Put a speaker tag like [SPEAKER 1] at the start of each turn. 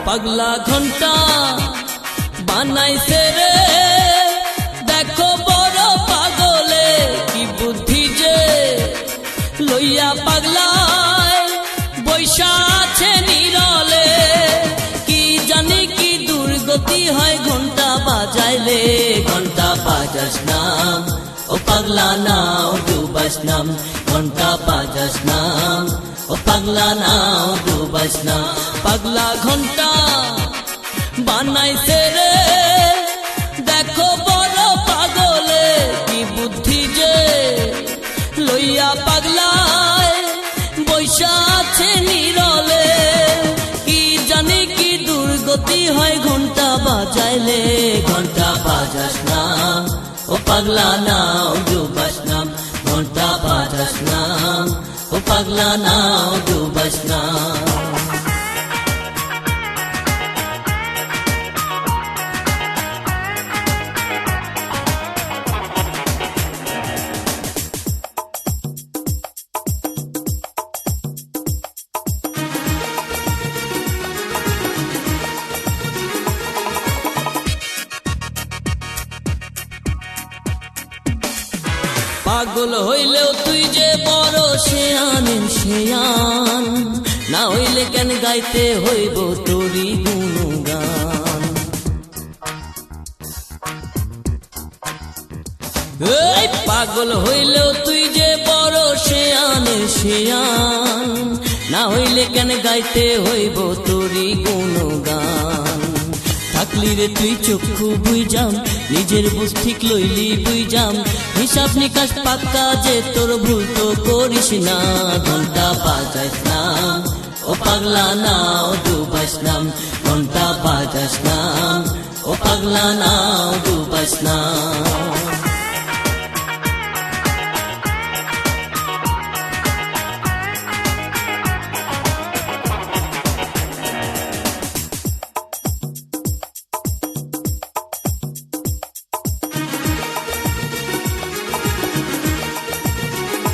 [SPEAKER 1] পাগলা ঘন্টা বানাইছে রে, দেখো বড় পাগলে কি বুদ্ধি যে, লইয়া পাগলায় বৈশা আছে নিরলে। কি জানি কি দুর্গতি হয় ঘন্টা বাজাইলে, ঘন্টা বাজাস নাম ও পাগলা নাও ডুবাস নাম, ঘন্টা বাজাস নাম ও পাগলা নাও ডুবাস নাম। পাগলা ঘন্টা বানাইছে রে, দেখো বড় পাগলে কি বুদ্ধি যে, লইয়া পাগলায় বৈশা আছে নিরলে। কি জানি কি দুর্গতি হয় ঘন্টা বাজাইলে, ঘন্টা বাজাস নাম ও পাগলা নাও ডুবাস নাম, ঘন্টা বাজাস নাম ও পাগলা নাও ডুবাস নাম। পাগল হইলেও তুই যে বড় শেয়ানের শেয়ান, না হইলে কেন গাইতে হইব তোরি গুণগান। এই পাগল হইলেও তুই যে বড় শেয়ানের শেয়ান, না হইলে কেন গাইতে হইব তোরি গুণগান। থাকলি রে তুই চক্ষু বুঝাম, নিজের বুঝ ঠিক লইলি বুঝাম, হিসাব নিকাশ পাক্কা যে তোর ভুল তো করিস না। ঘন্টা বাজাস নাম ও পাগলা নাও ডুবাস নাম, ঘন্টা বাজাস নাম ও পাগলা নাও ডুবাস নাম।